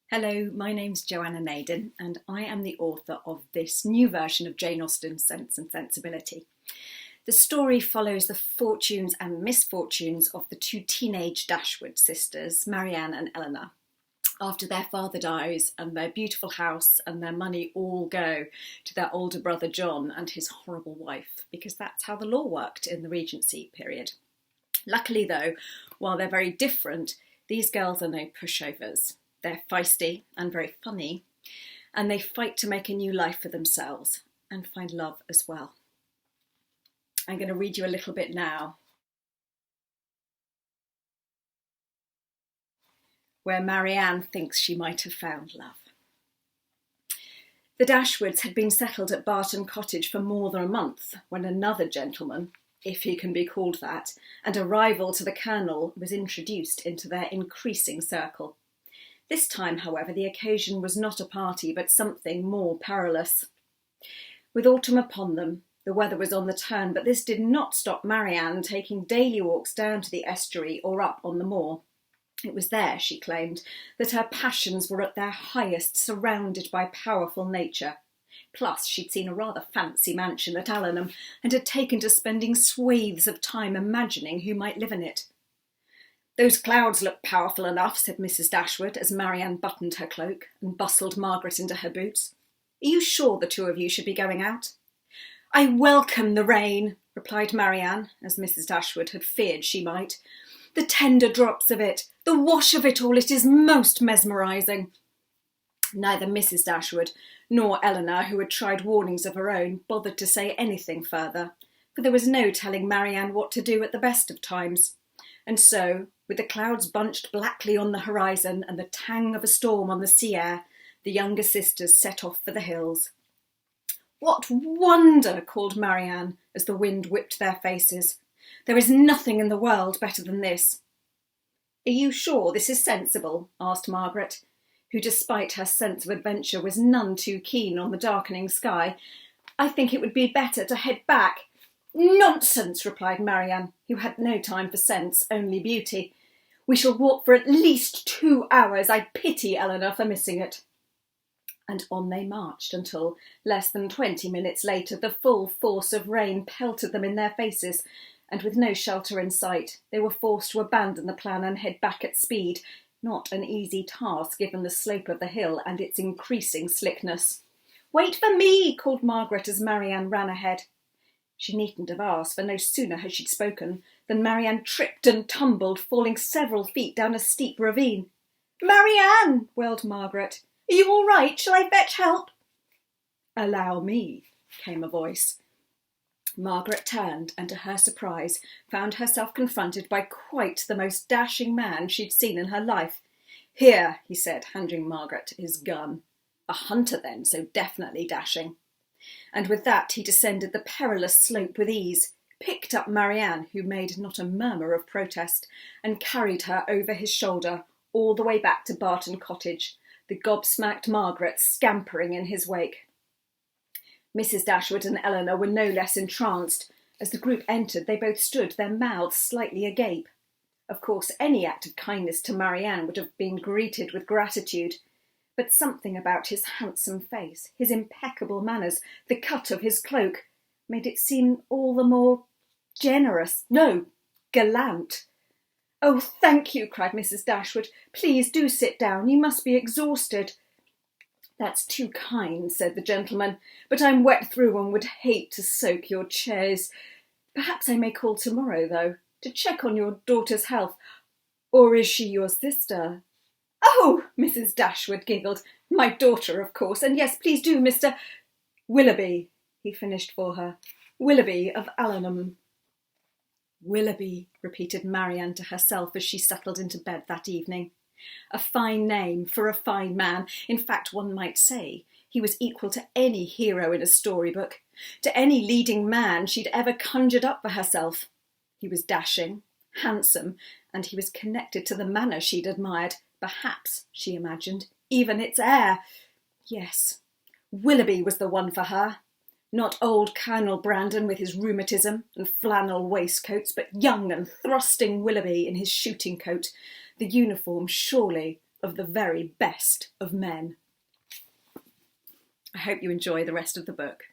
Hello, my name's Joanna Nadin, and I am the author of this new version of Jane Austen's Sense and Sensibility. The story follows the fortunes and misfortunes of the two teenage Dashwood sisters, Marianne and Eleanor, after their father dies and their beautiful house and their money all go to their older brother John and his horrible wife, because that's how the law worked in the Regency period. Luckily, though, while they're very different, these girls are no pushovers. They're feisty and very funny, and they fight to make a new life for themselves and find love as well. I'm going to read you a little bit now, where Marianne thinks she might have found love. The Dashwoods had been settled at Barton Cottage for more than a month when another gentleman, if he can be called that, and a rival to the Colonel, was introduced into their increasing circle. This time, however, the occasion was not a party, but something more perilous. With autumn upon them, the weather was on the turn, but this did not stop Marianne taking daily walks down to the estuary or up on the moor. It was there, she claimed, that her passions were at their highest, surrounded by powerful nature. Plus, she'd seen a rather fancy mansion at Allenham and had taken to spending swathes of time imagining who might live in it. "Those clouds look powerful enough," said Mrs. Dashwood, as Marianne buttoned her cloak and bustled Margaret into her boots. "Are you sure the two of you should be going out?" "I welcome the rain," replied Marianne, as Mrs. Dashwood had feared she might. "The tender drops of it, the wash of it all, it is most mesmerising." Neither Mrs. Dashwood nor Eleanor, who had tried warnings of her own, bothered to say anything further, for there was no telling Marianne what to do at the best of times. And so, with the clouds bunched blackly on the horizon and the tang of a storm on the sea air, the younger sisters set off for the hills. "What wonder!" called Marianne, as the wind whipped their faces. "There is nothing in the world better than this." "Are you sure this is sensible?" asked Margaret, who, despite her sense of adventure, was none too keen on the darkening sky. "I think it would be better to head back." "Nonsense," replied Marianne, who had no time for sense, only beauty. "We shall walk for at least 2 hours. I pity Eleanor for missing it." And on they marched until, less than 20 minutes later, the full force of rain pelted them in their faces, and with no shelter in sight, they were forced to abandon the plan and head back at speed, not an easy task given the slope of the hill and its increasing slickness. "Wait for me," called Margaret as Marianne ran ahead. She needn't have asked, for no sooner had she spoken than Marianne tripped and tumbled, falling several feet down a steep ravine. "Marianne!" wailed Margaret. "Are you all right? Shall I fetch help?" "Allow me," came a voice. Margaret turned and, to her surprise, found herself confronted by quite the most dashing man she'd seen in her life. "Here," he said, handing Margaret his gun. A hunter then, so definitely dashing. And with that he descended the perilous slope with ease, picked up Marianne, who made not a murmur of protest, and carried her over his shoulder all the way back to Barton Cottage, the gobsmacked Margaret scampering in his wake. Mrs. Dashwood and Eleanor were no less entranced. As the group entered, they both stood, their mouths slightly agape. Of course, any act of kindness to Marianne would have been greeted with gratitude, but something about his handsome face, his impeccable manners, the cut of his cloak, made it seem all the more generous, no, gallant. "Oh, thank you," cried Mrs. Dashwood. "Please do sit down. You must be exhausted." "That's too kind," said the gentleman, "but I'm wet through and would hate to soak your chairs. Perhaps I may call tomorrow, though, to check on your daughter's health. Or is she your sister?" "Oh!" Mrs. Dashwood giggled. "My daughter, of course. And yes, please do, Mr. Willoughby," he finished for her. "Willoughby of Allenham." "Willoughby," repeated Marianne to herself as she settled into bed that evening. A fine name for a fine man. In fact, one might say he was equal to any hero in a storybook, to any leading man she'd ever conjured up for herself. He was dashing, handsome, and he was connected to the manor she'd admired, perhaps, she imagined, even its heir. Yes, Willoughby was the one for her. Not old Colonel Brandon with his rheumatism and flannel waistcoats, but young and thrusting Willoughby in his shooting coat, the uniform surely of the very best of men. I hope you enjoy the rest of the book.